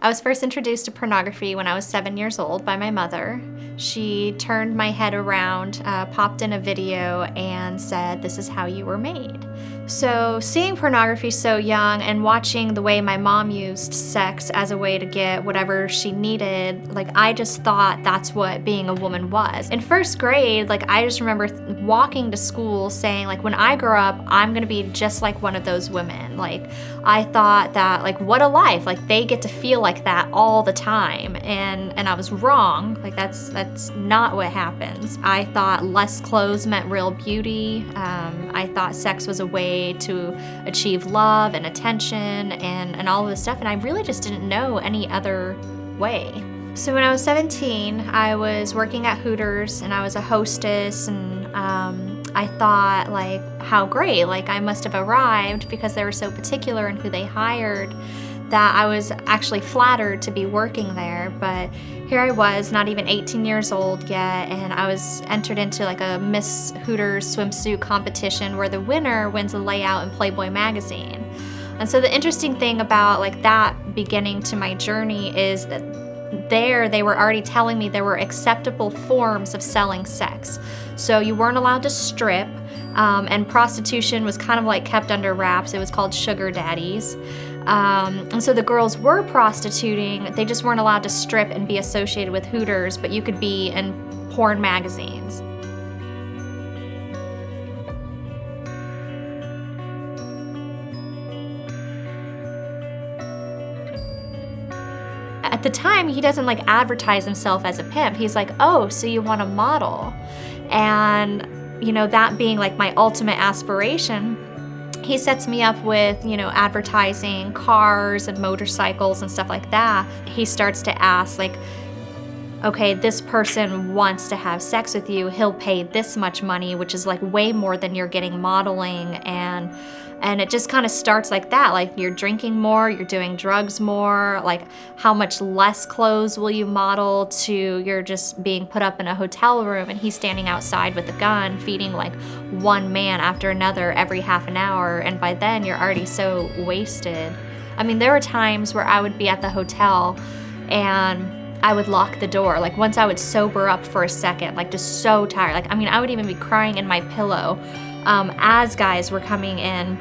I was first introduced to pornography when I was 7 years old by my mother. She turned my head around, popped in a video, and said, "This is how you were made." So seeing pornography so young and watching the way my mom used sex as a way to get whatever she needed, like, I just thought that's what being a woman was. In first grade, like, I just remember walking to school saying, like, when I grow up, I'm gonna be just like one of those women. Like, I thought that, like, what a life, like, they get to feel like that all the time, and I was wrong. Like, that's not what happens. I thought less clothes meant real beauty. I thought sex was a way to achieve love and attention and all of this stuff, and I really just didn't know any other way. So when I was 17, I was working at Hooters and I was a hostess, and I thought, like, how great, like, I must have arrived because they were so particular in who they hired that I was actually flattered to be working there. But here I was, not even 18 years old yet, and I was entered into like a Miss Hooters swimsuit competition where the winner wins a layout in Playboy magazine. And so the interesting thing about, like, that beginning to my journey is that there they were already telling me there were acceptable forms of selling sex. So you weren't allowed to strip, and prostitution was kind of like kept under wraps. It was called sugar daddies. And so the girls were prostituting, they just weren't allowed to strip and be associated with Hooters, but you could be in porn magazines. At the time, he doesn't like advertise himself as a pimp. He's like, "Oh, so you want to model?" And, you know, that being like my ultimate aspiration, he sets me up with, you know, advertising cars and motorcycles and stuff like that. He starts to ask, like, okay, this person wants to have sex with you, he'll pay this much money, which is like way more than you're getting modeling. And it just kind of starts like that. Like, you're drinking more, you're doing drugs more, like, how much less clothes will you model, to you're just being put up in a hotel room and he's standing outside with a gun feeding like one man after another every half an hour, and by then you're already so wasted. I mean, there were times where I would be at the hotel and I would lock the door. Like, once I would sober up for a second, like, just so tired. Like, I mean, I would even be crying in my pillow as guys were coming in.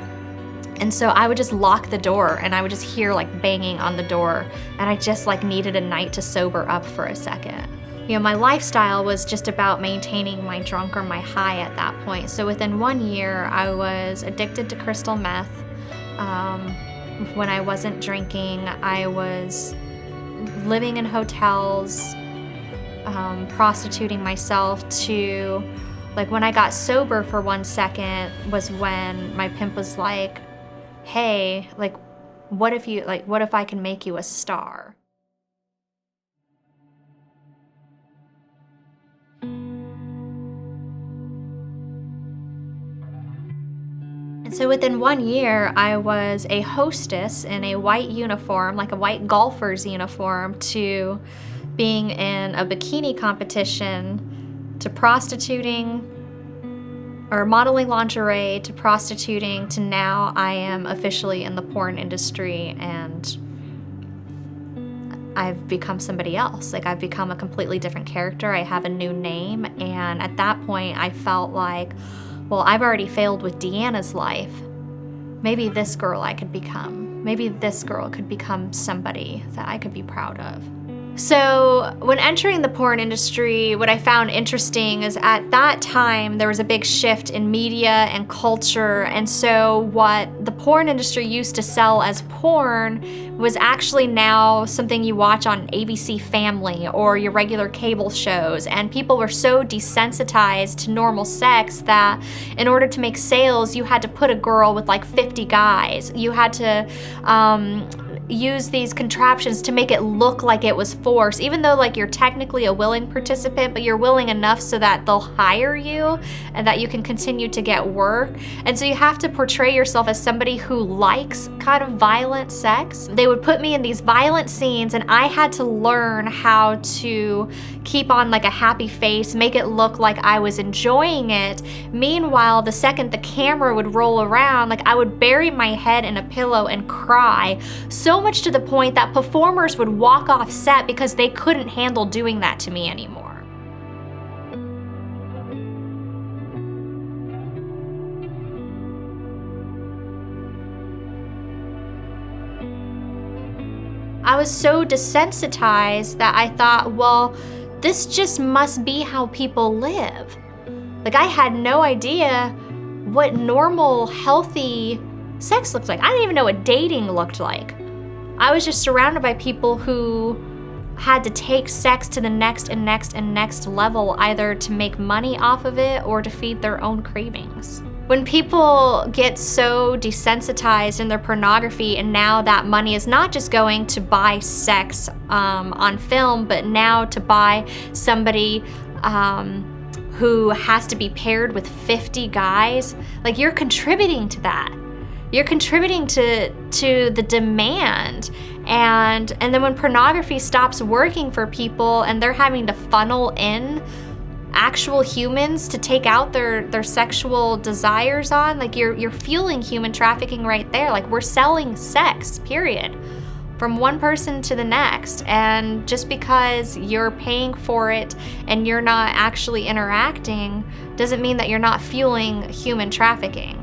And so I would just lock the door and I would just hear like banging on the door, and I just like needed a night to sober up for a second. You know, my lifestyle was just about maintaining my drunk or my high at that point. So within 1 year, I was addicted to crystal meth. When I wasn't drinking, I was living in hotels, prostituting myself to, like, when I got sober for 1 second was when my pimp was like, "Hey, like, what if I can make you a star?" And so within 1 year, I was a hostess in a white uniform, like a white golfer's uniform, to being in a bikini competition, to prostituting, or modeling lingerie, to prostituting, to now I am officially in the porn industry, and I've become somebody else. Like, I've become a completely different character. I have a new name, and at that point I felt like, well, I've already failed with Deanna's life. Maybe this girl I could become. Maybe this girl could become somebody that I could be proud of. So when entering the porn industry, what I found interesting is at that time there was a big shift in media and culture, and so what the porn industry used to sell as porn was actually now something you watch on ABC Family or your regular cable shows, and people were so desensitized to normal sex that in order to make sales, you had to put a girl with like 50 guys. You had to use these contraptions to make it look like it was force, even though like you're technically a willing participant, but you're willing enough so that they'll hire you and that you can continue to get work. And so you have to portray yourself as somebody who likes kind of violent sex. They would put me in these violent scenes and I had to learn how to keep on like a happy face, make it look like I was enjoying it. Meanwhile, the second the camera would roll around, like I would bury my head in a pillow and cry so so much to the point that performers would walk off set because they couldn't handle doing that to me anymore. I was so desensitized that I thought, well, this just must be how people live. Like, I had no idea what normal, healthy sex looked like. I didn't even know what dating looked like. I was just surrounded by people who had to take sex to the next and next and next level, either to make money off of it or to feed their own cravings. When people get so desensitized in their pornography, and now that money is not just going to buy sex on film, but now to buy somebody who has to be paired with 50 guys, like, you're contributing to that. You're contributing to the demand. And then when pornography stops working for people and they're having to funnel in actual humans to take out their sexual desires on, like, you're fueling human trafficking right there. Like, we're selling sex, period, from one person to the next. And just because you're paying for it and you're not actually interacting doesn't mean that you're not fueling human trafficking.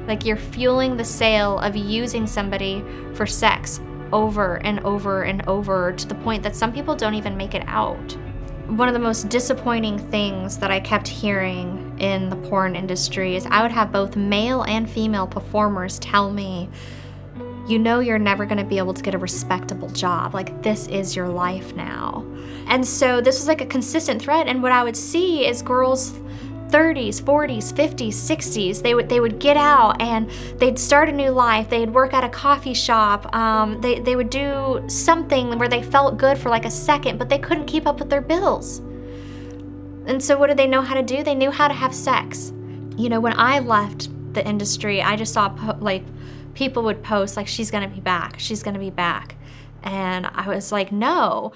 Like, you're fueling the sale of using somebody for sex over and over and over, to the point that some people don't even make it out. One of the most disappointing things that I kept hearing in the porn industry is I would have both male and female performers tell me, you know, you're never gonna be able to get a respectable job. Like, this is your life now. And so this was like a consistent thread. And what I would see is girls 30s, 40s, 50s, 60s, they would get out and they'd start a new life. They'd work at a coffee shop. They would do something where they felt good for like a second, but they couldn't keep up with their bills. And so what did they know how to do? They knew how to have sex. You know, when I left the industry, I just saw people would post like, she's gonna be back, she's gonna be back. And I was like, no.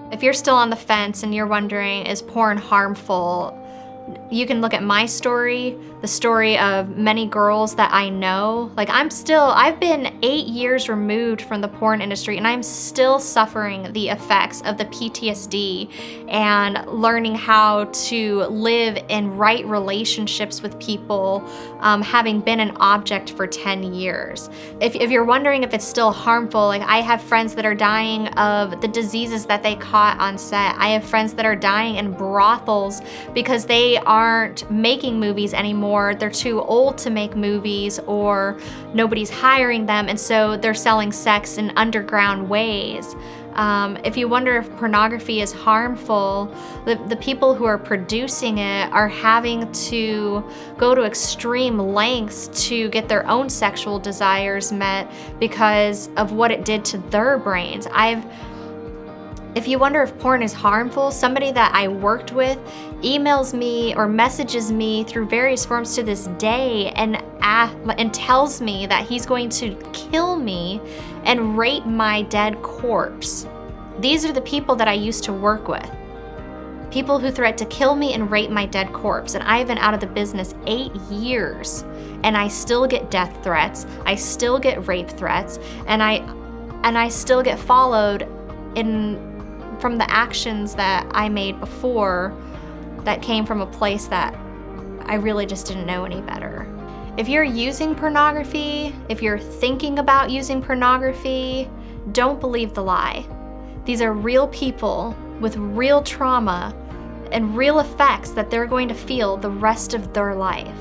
If you're still on the fence and you're wondering, is porn harmful? You can look at my story, the story of many girls that I know. Like, I've been 8 years removed from the porn industry, and I'm still suffering the effects of the PTSD and learning how to live in right relationships with people, having been an object for 10 years. If you're wondering if it's still harmful, like, I have friends that are dying of the diseases that they caught on set. I have friends that are dying in brothels because they aren't making movies anymore. They're too old to make movies, or nobody's hiring them, and so they're selling sex in underground ways. If you wonder if pornography is harmful, the people who are producing it are having to go to extreme lengths to get their own sexual desires met because of what it did to their brains. If you wonder if porn is harmful, somebody that I worked with emails me or messages me through various forms to this day and tells me that he's going to kill me and rape my dead corpse. These are the people that I used to work with. People who threaten to kill me and rape my dead corpse. And I have been out of the business 8 years, and I still get death threats. I still get rape threats, and I still get followed from the actions that I made before that came from a place that I really just didn't know any better. If you're using pornography, if you're thinking about using pornography, don't believe the lie. These are real people with real trauma and real effects that they're going to feel the rest of their life.